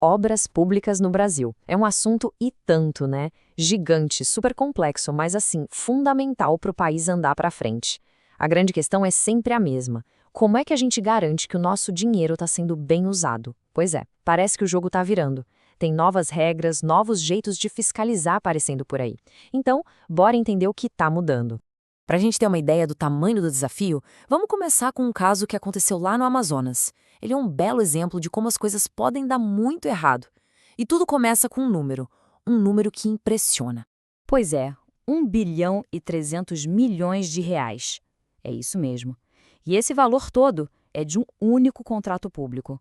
Obras públicas no Brasil. É um assunto e tanto, né? Gigante, super complexo, mas assim, fundamental para o país andar para frente. A grande questão é sempre a mesma. Como é que a gente garante que o nosso dinheiro está sendo bem usado? Pois é, parece que o jogo está virando. Tem novas regras, novos jeitos de fiscalizar aparecendo por aí. Então, bora entender o que está mudando. Para a gente ter uma ideia do tamanho do desafio, vamos começar com um caso que aconteceu lá no Amazonas. Ele é um belo exemplo de como as coisas podem dar muito errado. E tudo começa com um número que impressiona. Pois é, 1,3 bilhão de reais. É isso mesmo. E esse valor todo é de um único contrato público.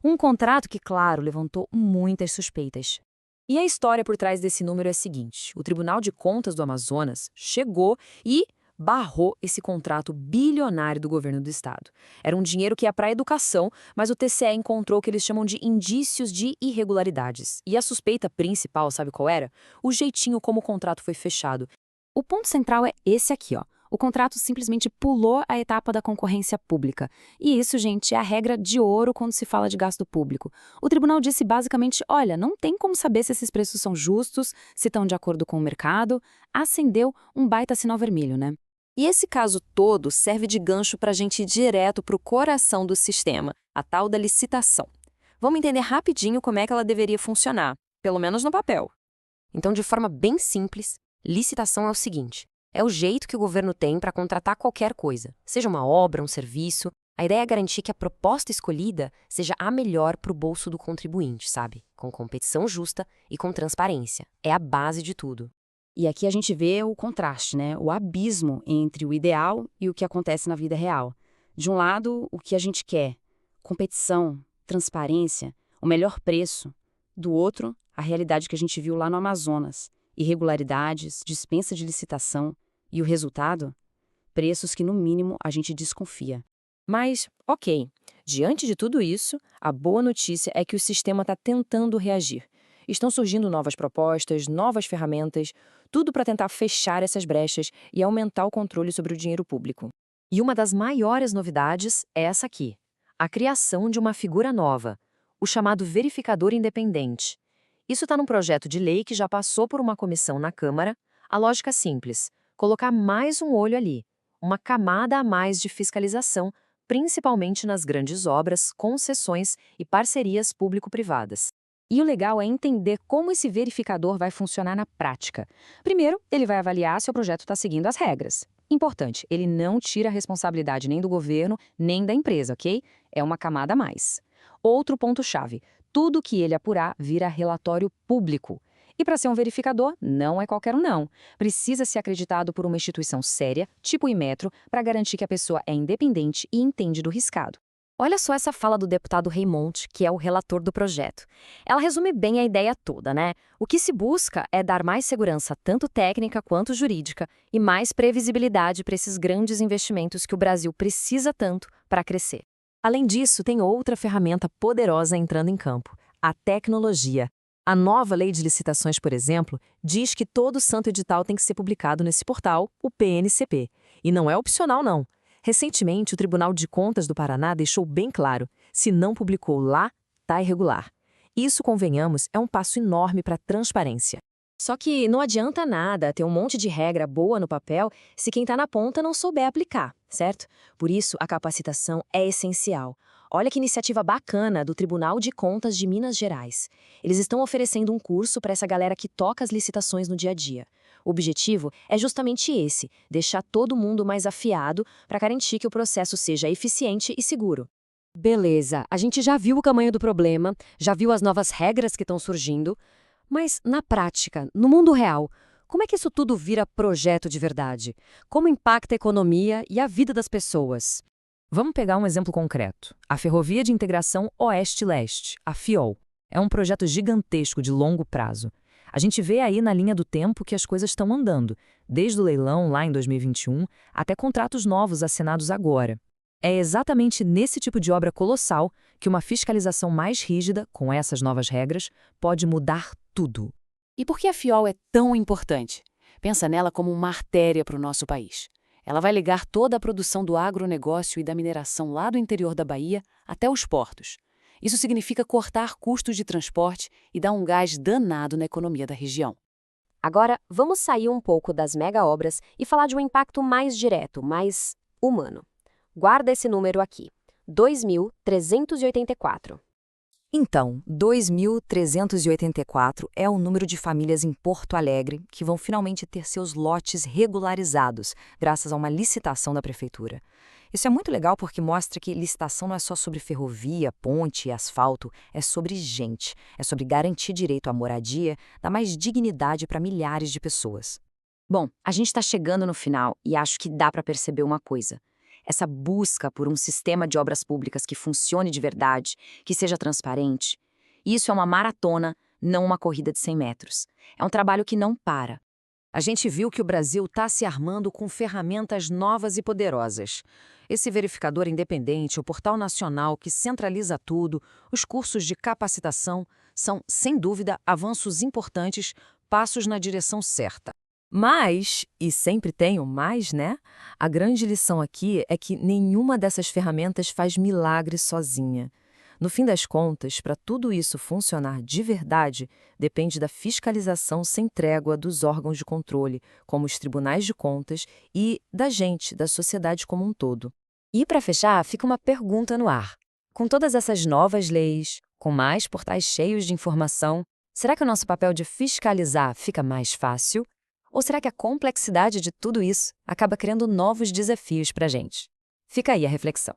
Um contrato que, claro, levantou muitas suspeitas. E a história por trás desse número é a seguinte: o Tribunal de Contas do Amazonas chegou e barrou esse contrato bilionário do governo do estado. Era um dinheiro que ia para a educação, mas o TCE encontrou o que eles chamam de indícios de irregularidades. E a suspeita principal, sabe qual era? O jeitinho como o contrato foi fechado. O ponto central é esse aqui, ó. O contrato simplesmente pulou a etapa da concorrência pública. E isso, gente, é a regra de ouro quando se fala de gasto público. O tribunal disse basicamente, olha, não tem como saber se esses preços são justos, se estão de acordo com o mercado. Acendeu um baita sinal vermelho, né? E esse caso todo serve de gancho para a gente ir direto para o coração do sistema, a tal da licitação. Vamos entender rapidinho como é que ela deveria funcionar, pelo menos no papel. Então, de forma bem simples, licitação é o seguinte: é o jeito que o governo tem para contratar qualquer coisa, seja uma obra, um serviço. A ideia é garantir que a proposta escolhida seja a melhor para o bolso do contribuinte, sabe? Com competição justa e com transparência. É a base de tudo. E aqui a gente vê o contraste, né? O abismo entre o ideal e o que acontece na vida real. De um lado, o que a gente quer: competição, transparência, o melhor preço. Do outro, a realidade que a gente viu lá no Amazonas: irregularidades, dispensa de licitação. E o resultado? Preços que, no mínimo, a gente desconfia. Mas, ok, diante de tudo isso, a boa notícia é que o sistema está tentando reagir. Estão surgindo novas propostas, novas ferramentas, tudo para tentar fechar essas brechas e aumentar o controle sobre o dinheiro público. E uma das maiores novidades é essa aqui: a criação de uma figura nova, o chamado verificador independente. Isso está num projeto de lei que já passou por uma comissão na Câmara. A lógica é simples: colocar mais um olho ali, uma camada a mais de fiscalização, principalmente nas grandes obras, concessões e parcerias público-privadas. E o legal é entender como esse verificador vai funcionar na prática. Primeiro, ele vai avaliar se o projeto está seguindo as regras. Importante, ele não tira a responsabilidade nem do governo, nem da empresa, ok? É uma camada a mais. Outro ponto-chave: tudo que ele apurar vira relatório público. E para ser um verificador, não é qualquer um não. Precisa ser acreditado por uma instituição séria, tipo o Inmetro, para garantir que a pessoa é independente e entende do riscado. Olha só essa fala do deputado Raimonde, que é o relator do projeto. Ela resume bem a ideia toda, né? O que se busca é dar mais segurança, tanto técnica quanto jurídica, e mais previsibilidade para esses grandes investimentos que o Brasil precisa tanto para crescer. Além disso, tem outra ferramenta poderosa entrando em campo: a tecnologia. A nova lei de licitações, por exemplo, diz que todo santo edital tem que ser publicado nesse portal, o PNCP. E não é opcional, não. Recentemente, o Tribunal de Contas do Paraná deixou bem claro: se não publicou lá, está irregular. Isso, convenhamos, é um passo enorme para a transparência. Só que não adianta nada ter um monte de regra boa no papel se quem está na ponta não souber aplicar, certo? Por isso, a capacitação é essencial. Olha que iniciativa bacana do Tribunal de Contas de Minas Gerais. Eles estão oferecendo um curso para essa galera que toca as licitações no dia a dia. O objetivo é justamente esse: deixar todo mundo mais afiado para garantir que o processo seja eficiente e seguro. Beleza, a gente já viu o tamanho do problema, já viu as novas regras que estão surgindo, mas na prática, no mundo real, como é que isso tudo vira projeto de verdade? Como impacta a economia e a vida das pessoas? Vamos pegar um exemplo concreto: a Ferrovia de Integração Oeste-Leste, a FIOL. É um projeto gigantesco de longo prazo. A gente vê aí na linha do tempo que as coisas estão andando, desde o leilão lá em 2021 até contratos novos assinados agora. É exatamente nesse tipo de obra colossal que uma fiscalização mais rígida, com essas novas regras, pode mudar tudo. E por que a FIOL é tão importante? Pensa nela como uma artéria para o nosso país. Ela vai ligar toda a produção do agronegócio e da mineração lá do interior da Bahia até os portos. Isso significa cortar custos de transporte e dar um gás danado na economia da região. Agora, vamos sair um pouco das mega-obras e falar de um impacto mais direto, mais humano. Guarda esse número aqui, 2.384. Então, 2.384 é o número de famílias em Porto Alegre que vão finalmente ter seus lotes regularizados, graças a uma licitação da prefeitura. Isso é muito legal porque mostra que licitação não é só sobre ferrovia, ponte e asfalto, é sobre gente, é sobre garantir direito à moradia, dar mais dignidade para milhares de pessoas. Bom, a gente está chegando no final e acho que dá para perceber uma coisa. Essa busca por um sistema de obras públicas que funcione de verdade, que seja transparente, isso é uma maratona, não uma corrida de 100 metros. É um trabalho que não para. A gente viu que o Brasil está se armando com ferramentas novas e poderosas. Esse verificador independente, o Portal Nacional que centraliza tudo, os cursos de capacitação, são, sem dúvida, avanços importantes, passos na direção certa. Mas, e sempre tem um mais, né? A grande lição aqui é que nenhuma dessas ferramentas faz milagre sozinha. No fim das contas, para tudo isso funcionar de verdade, depende da fiscalização sem trégua dos órgãos de controle, como os tribunais de contas, e da gente, da sociedade como um todo. E para fechar, fica uma pergunta no ar. Com todas essas novas leis, com mais portais cheios de informação, será que o nosso papel de fiscalizar fica mais fácil? Ou será que a complexidade de tudo isso acaba criando novos desafios para a gente? Fica aí a reflexão.